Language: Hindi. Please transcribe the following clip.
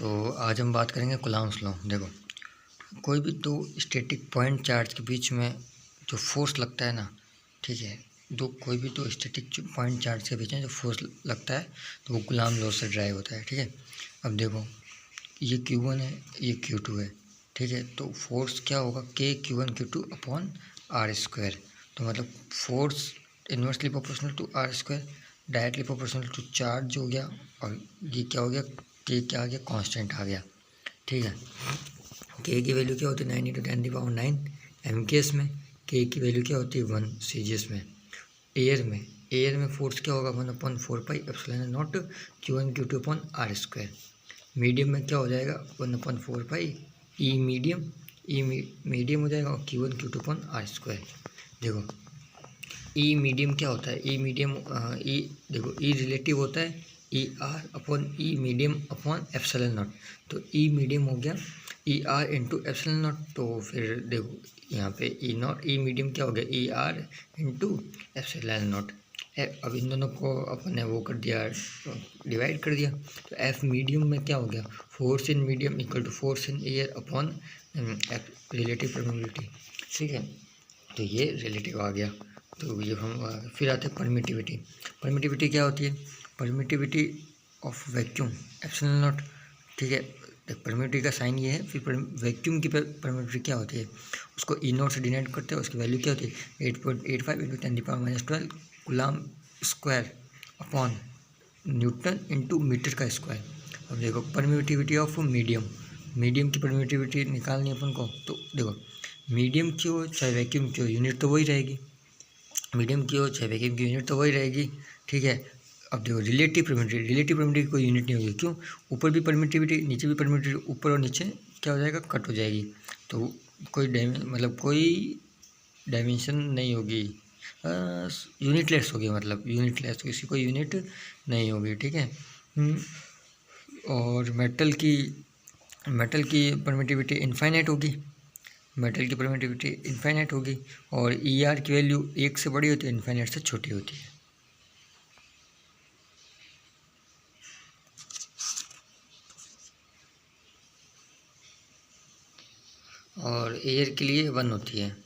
तो आज हम बात करेंगे कूलम्ब्स लॉ। देखो, कोई भी दो स्टैटिक पॉइंट चार्ज के बीच में जो फोर्स लगता है ना, ठीक है, कोई भी दो स्टैटिक पॉइंट चार्ज के बीच में जो फोर्स लगता है तो वो कूलम्ब लॉ से ड्राइव होता है। ठीक है, अब देखो ये Q1 है, ये Q2 है। ठीक है, तो फोर्स क्या होगा, K Q1 Q2 upon are square. तो मतलब force inversely proportional to R square, directly proportional to charge हो गया, और ये क्या हो गया, K क्या आ गया, कांस्टेंट आ गया। ठीक है, K की वैल्यू क्या होती है 9 × 10⁹ MKs में, K की वैल्यू क्या होती है 1 CGS में। एयर में फोर्स क्या होगा 1/4πε0 Q1 Q2 upon are square. Medium में क्या हो जाएगा 1/4π ई मीडियम हो जाएगा, और Q1 Q2 upon are square. देखो ई मीडियम क्या होता है, ई मीडियम देखो ई रिलेटिव होता है E R upon E medium upon ε0। तो ई मीडियम हो गया ई आर इंटू ε0। तो फिर देखो यहाँ पे ई मीडियम क्या हो गया ई आर इंटू ε0। अब इन दोनों को अपन ने वो कर दिया, डिवाइड कर दिया। तो एफ मीडियम में क्या हो गया, force in medium equal to force in air upon relative permittivity. ठीक है, तो ये रिलेटिव आ गया। तो ये हम फिर आते हैं परमिटिविटी। परमिटिविटी क्या होती है, परमिटिविटी ऑफ वैक्यूम ε0। ठीक है, परमिटिविटी का साइन ये है। फिर वैक्यूम की परमिटिविटी क्या होती है, उसको E0 से डिनोट करते हैं। उसकी वैल्यू क्या होती है 8.85 × 10⁻12 coulomb square upon newton into metre का स्क्वायर। अब देखो परमिटिविटी ऑफ मीडियम की परमिटिविटी निकालनी है अपन को। तो देखो मीडियम की हो चाहे वैक्यूम की हो, यूनिट तो वही रहेगी। मीडियम की हो चाहे वैक्यूम की, यूनिट तो वही रहेगी। ठीक है, अब देखो रिलेटिव परमिटिविटी कोई यूनिट नहीं होगी। क्यों, यूनिट भी परमिटिविटी नीचे भी परमिटिविटी, ऊपर और नीचे क्या हो जाएगा, कट हो जाएगी। तो कोई डायमेंशन नहीं होगी, यूनिटलेस होगी, मतलब यूनिटलेस, इसकी कोई यूनिट नहीं होगी। ठीक है, और मेटल की परमिटिविटी इनफाइनाइट होगी, और ई आर की वैल्यू 1 से बड़ी होती है, इनफाइनाइट से छोटी होती है। और एयर के लिए 1 होती है।